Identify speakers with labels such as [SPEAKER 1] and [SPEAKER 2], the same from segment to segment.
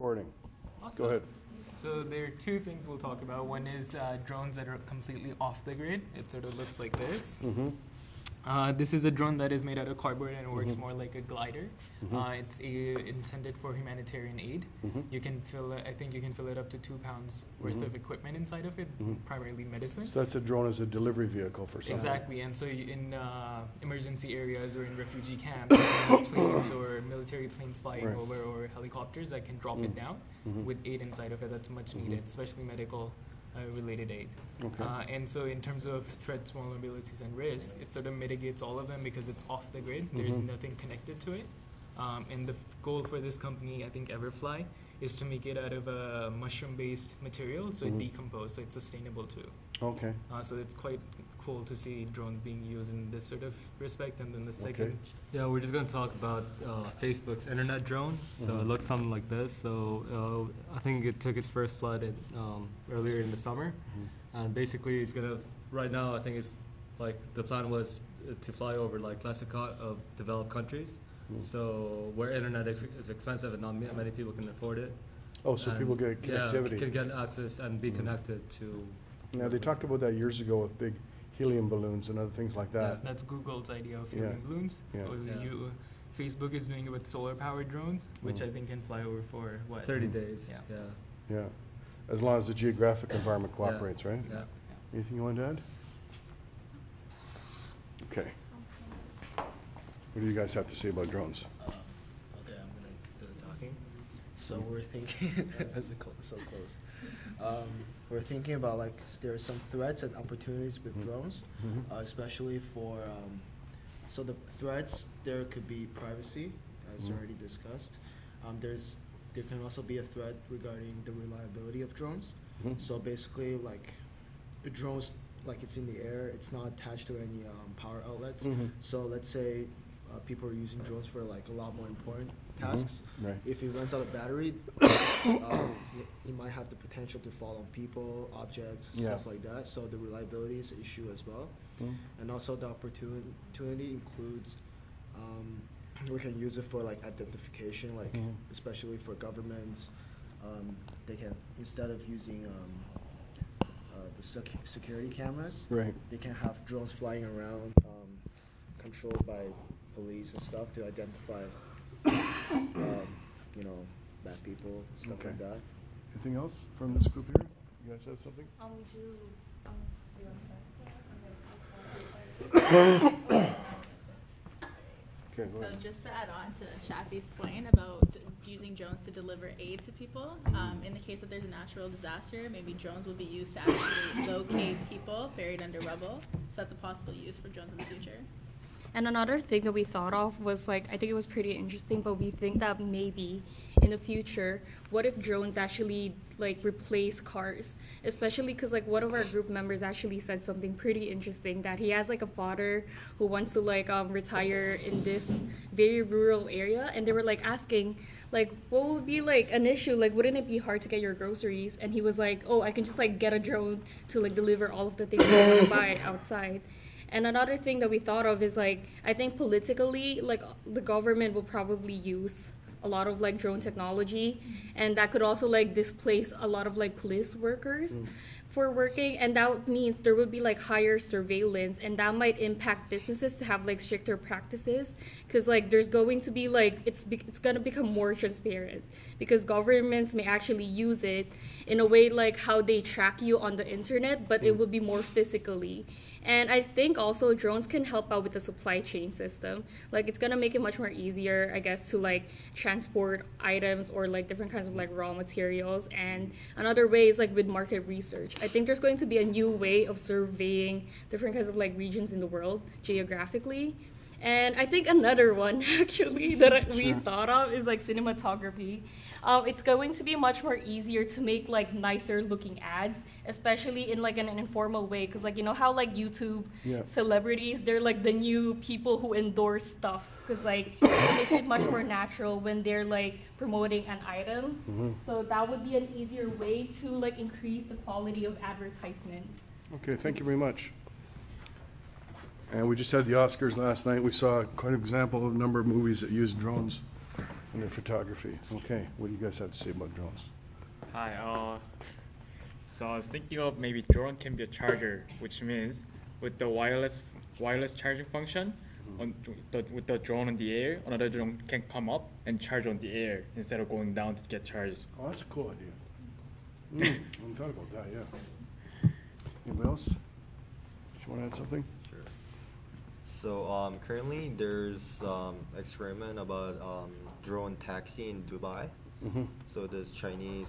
[SPEAKER 1] Recording.
[SPEAKER 2] Awesome.
[SPEAKER 1] Go ahead.
[SPEAKER 2] So there are two things we'll talk about. One is drones that are completely off the grid. It sort of looks like this. This is a drone that is made out of cardboard and it works more like a glider. It's intended for humanitarian aid. You can fill it, I think you can fill it up to 2 pounds worth of equipment inside of it, primarily medicine.
[SPEAKER 1] So that's a drone as a delivery vehicle for someone.
[SPEAKER 2] Exactly, and so in emergency areas or in refugee camps, planes or military planes flying over or helicopters that can drop it down with aid inside of it that's much needed, especially medical related aid.
[SPEAKER 1] Okay.
[SPEAKER 2] And so in terms of threats, vulnerabilities, and risk, it sort of mitigates all of them because it's off the grid. There's nothing connected to it. And the goal for this company, I think Everfly, is to make it out of a mushroom-based material, so it decomposes, so it's sustainable too.
[SPEAKER 1] Okay.
[SPEAKER 2] So it's quite cool to see drones being used in this sort of respect. And then the second,
[SPEAKER 3] yeah, we're just going to talk about Facebook's internet drone. So it looks something like this. So I think it took its first flight earlier in the summer, and basically it's going to, right now I think it's like the plan was to fly over like less developed countries. So where internet is expensive and not many people can afford it.
[SPEAKER 1] Oh, so people get connectivity.
[SPEAKER 3] Yeah, can get access and be connected to.
[SPEAKER 1] Now they talked about that years ago with big helium balloons and other things like that.
[SPEAKER 2] that's Google's idea of helium balloons.
[SPEAKER 1] Yeah.
[SPEAKER 2] Facebook is doing it with solar-powered drones, which I think can fly over for, what?
[SPEAKER 3] 30 days.
[SPEAKER 2] Yeah.
[SPEAKER 1] Yeah. As long as the geographic environment cooperates, right?
[SPEAKER 3] Yeah.
[SPEAKER 1] Anything you want to add? Okay. What do you guys have to say about drones?
[SPEAKER 4] Okay, I'm gonna do the talking. So we're thinking, so close. We're thinking about like there are some threats and opportunities with drones, especially for. So the threats there could be privacy, as already discussed. There can also be a threat regarding the reliability of drones. So basically, like the drones, like it's in the air, it's not attached to any power outlets. So let's say people are using drones for like a lot more important tasks.
[SPEAKER 1] Right.
[SPEAKER 4] If it runs out of battery, it might have the potential to fall on people, objects, stuff like that. So the reliability is an issue as well. And also the opportunity includes we can use it for like identification, like especially for governments. They can, instead of using the security cameras, they can have drones flying around, controlled by police and stuff to identify, bad people, stuff like that.
[SPEAKER 1] Anything else from this group here? You guys have something?
[SPEAKER 5] We do.
[SPEAKER 1] Okay, go
[SPEAKER 5] So
[SPEAKER 1] ahead.
[SPEAKER 5] just to add on to Shafi's point about using drones to deliver aid to people, in the case that there's a natural disaster, maybe drones will be used to actually locate people buried under rubble. So that's a possible use for drones in the future.
[SPEAKER 6] And another thing that we thought of was, like, I think it was pretty interesting, but we think that maybe in the future, what if drones actually, like, replace cars? Especially because, like, one of our group members actually said something pretty interesting, that he has, like, a father who wants to, like, retire in this very rural area, and they were, like, asking, like, what would be, like, an issue? Like, wouldn't it be hard to get your groceries? And he was like, oh, I can just, like, get a drone to, like, deliver all of the things I want to buy outside. And another thing that we thought of is, like, I think politically, like, the government will probably use a lot of, like, drone technology, and that could also, like, displace a lot of, like, police workers for working, and that means there would be, like, higher surveillance, and that might impact businesses to have, like, stricter practices, because, like, there's going to be, like, it's going to become more transparent, because governments may actually use it in a way like how they track you on the internet, but it will be more physically. And I think also drones can help out with the supply chain system. Like, it's gonna make it much more easier, I guess, to, like, transport items or, like, different kinds of, like, raw materials. And another way is, like, with market research. I think there's going to be a new way of surveying different kinds of, like, regions in the world geographically. And I think another one, actually, that we thought of is, like, cinematography. It's going to be much more easier to make, like, nicer looking ads, especially in, like, an informal way, because, like, you know how, like, YouTube celebrities, they're, like, the new people who endorse stuff, because, like, it makes it much more natural when they're, like, promoting an item. So that would be an easier way to, like, increase the quality of advertisements.
[SPEAKER 1] Okay, thank you very much. And we just had the Oscars last night. We saw quite an example of a number of movies that use drones. and then photography. Okay, what do you guys have to say about drones?
[SPEAKER 7] Hi, so I was thinking of maybe drone can be a charger, which means with the wireless charging function, with the drone in the air, another drone can come up and charge on the air instead of going down to get charged.
[SPEAKER 1] Oh, that's a cool idea. I hadn't thought about that, yeah. Anybody else? Do you want to add something?
[SPEAKER 8] Sure. So currently there's experiment about drone taxi in Dubai.
[SPEAKER 1] Mm-hmm.
[SPEAKER 8] So this Chinese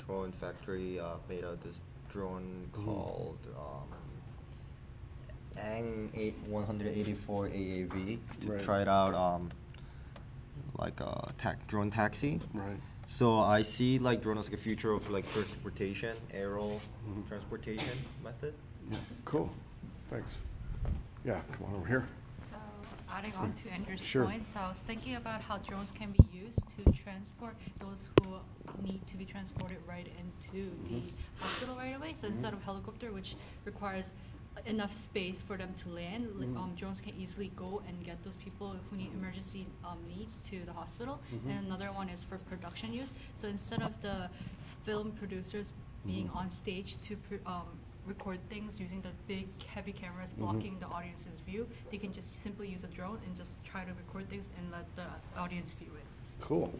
[SPEAKER 8] drone factory made out this drone called Ang 184 AAV to
[SPEAKER 1] Right.
[SPEAKER 8] try it out like a drone taxi.
[SPEAKER 1] Right.
[SPEAKER 8] So I see like drone as like a future of like transportation, aerial transportation method.
[SPEAKER 1] Yeah, cool. Thanks. Yeah, come on over here.
[SPEAKER 9] So adding on to Andrew's
[SPEAKER 1] Sure.
[SPEAKER 9] point, so I was thinking about how drones can be used to transport those who need to be transported right into the hospital right away. So instead of helicopter, which requires enough space for them to land, drones can easily go and get those people who need emergency needs to the hospital. And another one is for production use. So instead of the film producers being on stage to record things using the big heavy cameras blocking the audience's view, they can just simply use a drone and just try to record things and let the audience view it.
[SPEAKER 1] Cool.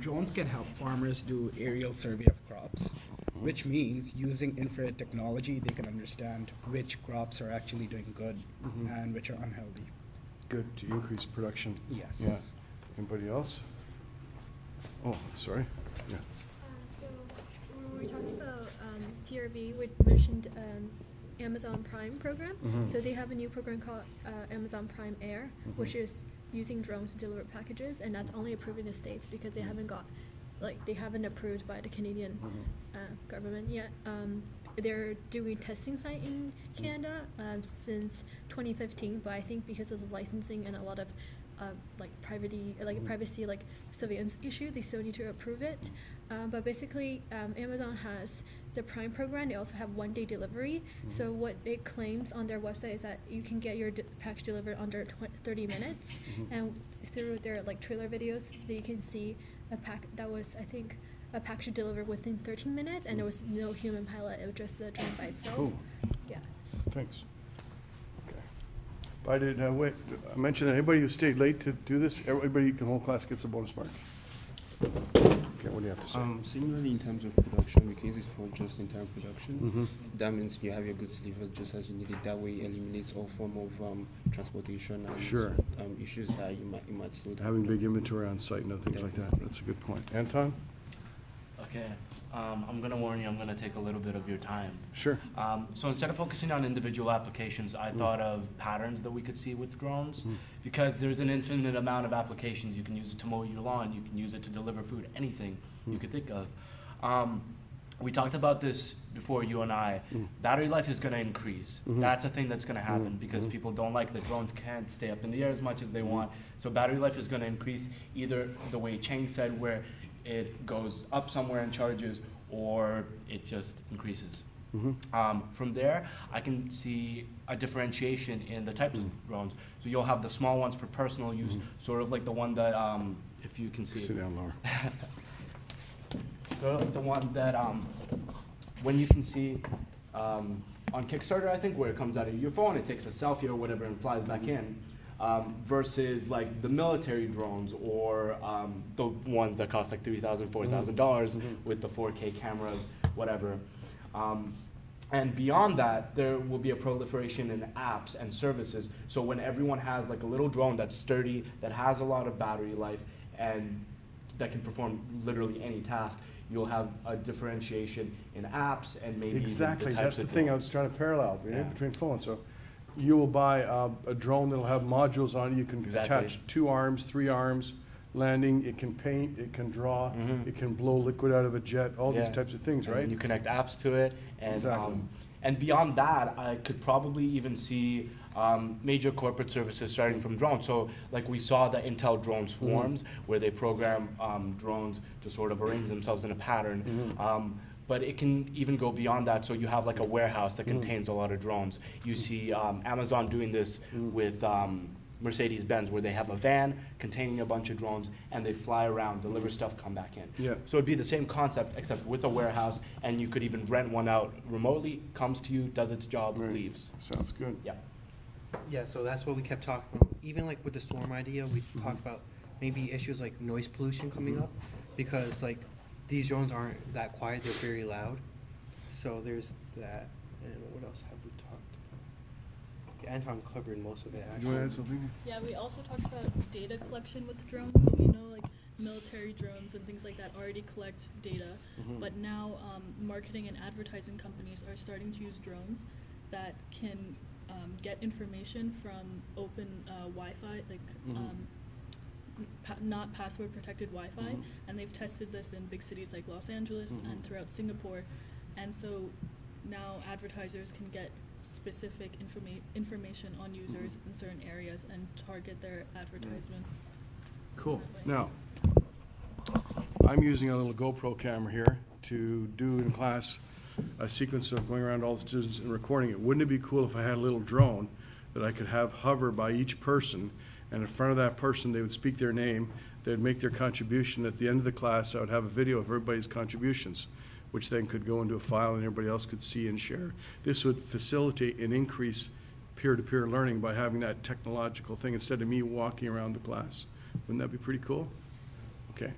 [SPEAKER 10] Drones can help farmers do aerial survey of crops, which means using infrared technology, they can understand which crops are actually doing good and which are unhealthy.
[SPEAKER 1] Good to increase production.
[SPEAKER 10] Yes.
[SPEAKER 1] Yeah. Anybody else? Oh, sorry. Yeah.
[SPEAKER 11] So when we were talking about TRV, we mentioned Amazon Prime program. So they have a new program called Amazon Prime Air, which is using drones to deliver packages, and that's only approved in the States because they haven't got, they haven't approved by the Canadian government yet. They're doing testing site in Canada since 2015, but I think because of the licensing and a lot of privacy surveillance issues, they still need to approve it. But basically, Amazon has the Prime program. They also have one-day delivery. So what it claims on their website is that you can get your package delivered under 30 minutes, and through their trailer videos, that you can see a package delivered within 13 minutes, and there was no human pilot. It was just the drone by itself.
[SPEAKER 1] Cool.
[SPEAKER 11] Yeah.
[SPEAKER 1] Thanks. Okay. But I did, wait, I mentioned that anybody who stayed late to do this, everybody, the whole class gets a bonus mark. Okay, what do you have to say?
[SPEAKER 12] Similarly, in terms of production, we can use it for just-in-time production. That means you have your goods delivered just as you need it. That way, it eliminates all form of transportation and issues that you might slow down.
[SPEAKER 1] Having big inventory on site and other things like that. That's a good point. Anton?
[SPEAKER 13] Okay. I'm going to warn you, I'm going to take a little bit of your time.
[SPEAKER 1] Sure.
[SPEAKER 13] So instead of focusing on individual applications, I thought of patterns that we could see with drones, because there's an infinite amount of applications. You can use it to mow your lawn, you can use it to deliver food, anything you could think of. We talked about this before, you and I. Battery life is going to increase. That's a thing that's going to happen because people don't like that drones can't stay up in the air as much as they want. So battery life is going to increase either the way Cheng said, where it goes up somewhere and charges, or it just increases. From there, I can see a differentiation in the types of drones. So you'll have the small ones for personal use, sort of like the one that, if you can see.
[SPEAKER 1] Sit down lower.
[SPEAKER 13] So the one that, when you can see on Kickstarter, I think, where it comes out of your phone, it takes a selfie or whatever and flies back in. Versus like the military drones or the ones that cost like $3,000, $4,000 with the 4K cameras, whatever. And beyond that, there will be a proliferation in apps and services. So when everyone has like a little drone that's sturdy, that has a lot of battery life, and that can perform literally any task, you'll have a differentiation in apps and maybe
[SPEAKER 1] Exactly.
[SPEAKER 13] the types
[SPEAKER 1] That's
[SPEAKER 13] of
[SPEAKER 1] the thing I
[SPEAKER 13] drones.
[SPEAKER 1] was trying to parallel
[SPEAKER 13] Yeah.
[SPEAKER 1] between phones. So you will buy a drone that'll have modules on it. You can attach 2 arms, 3 arms, landing. It can paint, it can draw, it can blow liquid out of a jet, all these types of things,
[SPEAKER 13] And
[SPEAKER 1] right?
[SPEAKER 13] you connect apps to it, and
[SPEAKER 1] Exactly.
[SPEAKER 13] And beyond that, I could probably even see major corporate services starting from drones. So, like we saw the Intel drone swarms, where they program drones to sort of arrange themselves in a pattern. But it can even go beyond that. So you have like a warehouse that contains a lot of drones. You see Amazon doing this with Mercedes-Benz, where they have a van containing a bunch of drones, and they fly around, deliver stuff, come back in.
[SPEAKER 1] Yeah.
[SPEAKER 13] So it'd be the same concept, except with a warehouse, and you could even rent one out remotely, comes to you, does its job, leaves.
[SPEAKER 1] Sounds good.
[SPEAKER 13] Yeah.
[SPEAKER 14] Yeah, so that's what we kept talking about. Even like with the storm idea, we talked about maybe issues like noise pollution coming up, because like these drones aren't that quiet, they're very loud. So there's that. And what else have we talked about? Anton covered most of it,
[SPEAKER 1] Do
[SPEAKER 14] actually.
[SPEAKER 1] you want to add something?
[SPEAKER 15] Yeah, we also talked about data collection with drones. So we know like military drones and things like that already collect data, but now marketing and advertising companies are starting to use drones that can get information from open Wi-Fi, like not password protected Wi-Fi, and they've tested this in big cities like Los Angeles and throughout Singapore, and so now advertisers can get specific information on users in certain areas and target their advertisements.
[SPEAKER 1] Cool. Now, I'm using a little GoPro camera here to do in class a sequence of going around all the students and recording it. Wouldn't it be cool if I had a little drone that I could have hover by each person, and in front of that person they would speak their name, they'd make their contribution. At the end of the class I would have a video of everybody's contributions, which then could go into a file and everybody else could see and share. This would facilitate and increase peer-to-peer learning by having that technological thing instead of me walking around the class. Wouldn't that be pretty cool? Okay.